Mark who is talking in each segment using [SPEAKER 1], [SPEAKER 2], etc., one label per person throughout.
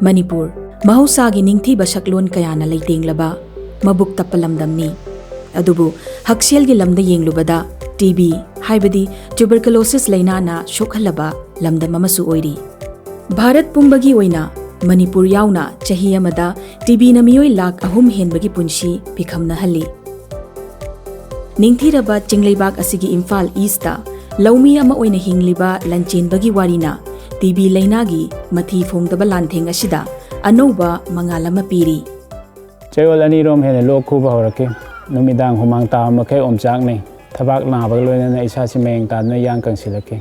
[SPEAKER 1] Manipur mahusagi ningthiba saklon kayana leitinglaba mabuk tappalamdamni adubu hakselgi lamda yenglubada TB haibadi tuberculosis lainana shokhalaba lamdam amasu oiri Bharat pumbagi oina Manipur yauna chahi amada TB na miyoi lakh ahum henbagi punshi pikhamna halli ningthiraba chingleibak asigi Imphal East ta laumi ama oina hingliba lanchenbagi warina TB lainagi mathi phongdaba lantheng asida anouba mangalama piri
[SPEAKER 2] Chayol anirom hene lok khuba horake numidang humang ta makai omchak nei thabak nabag loina isa simeng ta na yang kangsilake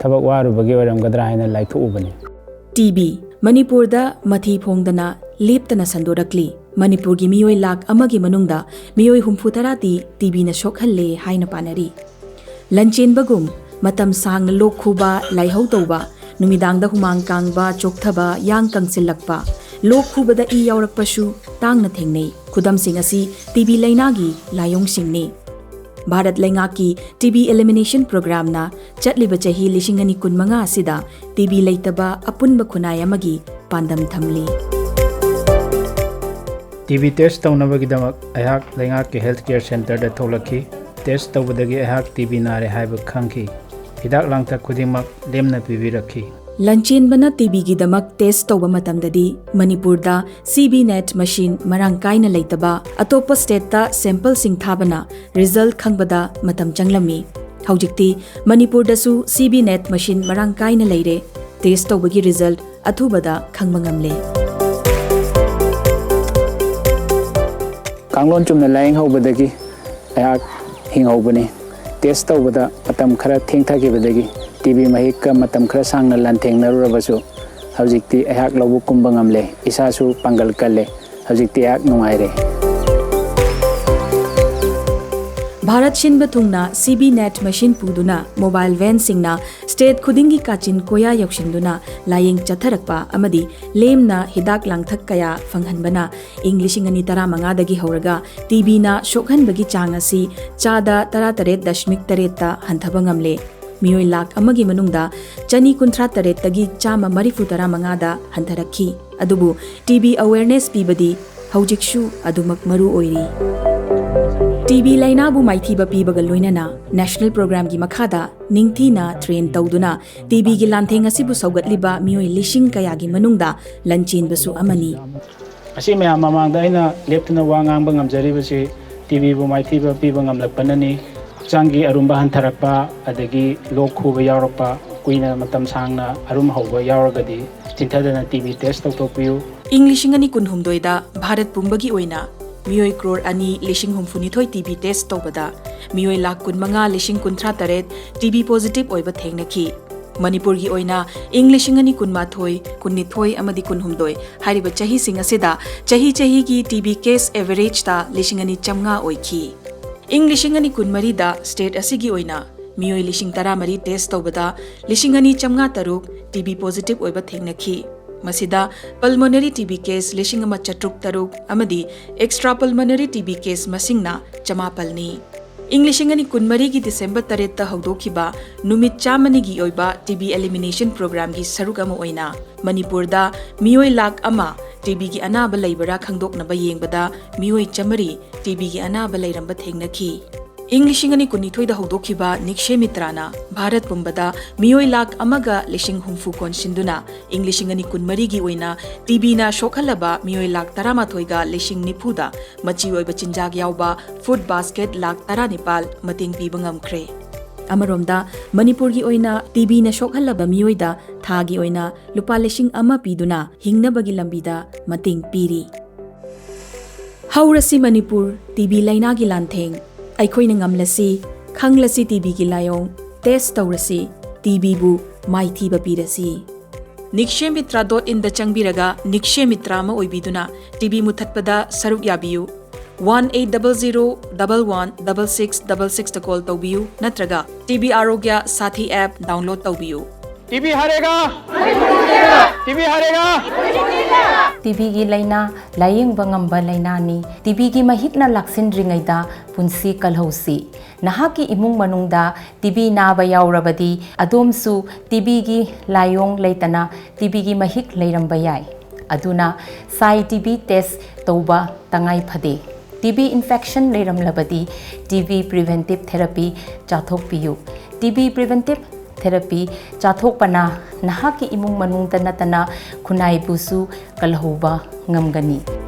[SPEAKER 2] thabak waru bagi oram gadra hena laithu ubani
[SPEAKER 1] TB Manipur da mathi phongdana leptana sandorakli Manipur gi miyoi lakh amagi manungda miyoi humfutarati TB na shokhalle haina panari lanchenbagum matam sang lok khuba laihau tawba numidang da humang kangba chokthaba yang kangsilakpa lok khubada I yaurakpasu tangna thengnei khudam sing asi TB lainagi layong singni Bharat laingaki TB elimination program na chatliba chahi lishingani kunmanga asida TB leitaba apunba khunai amagi pandam thamli
[SPEAKER 2] TB test tawnabagi damak ayhak laingaki healthcare center da tholaki test tawbadagi ayhak TB nare haiba khangki hidak langta khudimak lemna pibirakhi
[SPEAKER 1] Lanchenbana TB gi damak test tawba matamdadi Manipur da CB net machine marang kaina leitaba atopa state ta sample sing thabana result khangbada matam changlami haujikti Manipur da su CB net machine marang kaina leire test tawbagi result athubada khangmangamle
[SPEAKER 2] Kanglon chumna laing hobadagi ayhak hinghobani test tawbada matam khara thengthagibadagi TB mahika matam khara sangna lanthengnarubasu haujikti ayhak lobu kumbangamle isasu pangal kalle haujikti ayhak nungaire
[SPEAKER 1] Bharat Shinba thungna CB net machine puduna mobile van singna state khudingi kachin koya yakshinduna laying chatharakpa amadi lemna hidak langthak kaya fanghanbana English ingani 15 dagi horaga TB na shokhanbagi chang asi chada 38.8 ta hanthabangamle miyoi lakh amagi manungda chani kunthra taret tagi chama marifu 15 da hantharakhi adubu TB awareness pibadi haujikshu adumak maru oiri TB laina bu maithiba pibaga loinana national program gi makhada ningthina train tawduna TB gi lantheng asibu saugatliba miyoi lishing kaya gi manungda lanchin basu amani
[SPEAKER 2] asi me mamang da ina leptuna wangang bangam jari basi TB bu maithiba piba ngamlakpanani changi arumba hantharakpa adagi lok khuba yaurapa kuina matam sangna arum hauba yauragadi chintadana TB test tawtopiu
[SPEAKER 1] English ngani kunhumdoida Bharat pumbagi oina miyoi crore ani lishing humfunithoi TB test tawbada miyoi lakh kunmanga lishing kunthra taret TB positive oiba thengnaki Manipur gi oina English ngani kunmathoi kunnithoi amadi kunhumdoi hariba chahi singa seda chahi gi TB case average ta lishing ani chamnga oikhi English ngani kunmari da state asigi oina miyoi lishing taramari test tawbada lishing ani chamnga taruk TB positive oiba thengnaki Masida pulmonary TB case lishing ama chatruk taruk amadi extra pulmonary TB case masingna chamapalni English ngani kunmari gi December 3 ta hawdokhiba numit chamani gi oiba TB elimination program gi saruk ama oina Manipur da miyoi lakh ama TB gi anaba leibara khangdoknaba yengbada miyoi chamari TB gi anaba leiramba thengnaki English ngani kunithoi da hawdokhiba nikshe mitrana Bharat pumbada miyoi lakh amaga lishing humfu konsinduna English ngani kunmari gi oina TB na shokhalaba miyoi lakh 13 ga lishing nipuda machi oiba chinjag yauba food basket lakh 19 mating piba ngamkhre Amaromda Manipur gi oina TB na shokhalaba miyoi da thagi oina lupa lishing ama piduna hingnabagi lambida mating piri Haurasi Manipur TB laina gi lantheng Aikhoina ngamlasi khanglasi TB gi layong test tawrasi TB bu maithiba pirasi nikshemitra.in da changbiraga nikshemitra ma oibiduna TB muthatpada saruk yabiyu 1800116666 ta call tawbiyu natraga TB Arogya Sathi app download tawbiyu
[SPEAKER 2] TB harega TB हारेगा
[SPEAKER 3] TB की लाइना lying बंगम लाइनानी TB की महितना लाक्सिंद्रिंगैदा पुंसी कलहौसी नहा की इमुंग मनुंगदा TB नाबा याउरबदी अदोमसु TB की लायोंग लेतना TB की महिक लेरंबा याय अदुना Sai TB test तौबा तंगाई फदे टीबी इन्फेक्शन लेरमलबदी टीबी प्रिवेंटिव थेरेपी चाथोकपियु टीबी प्रिवेंटिव थेरेपी चाथोकपना नहा की इमुंग मनुंगदा नतना खुनाई बुसु कलहौबा ngam gani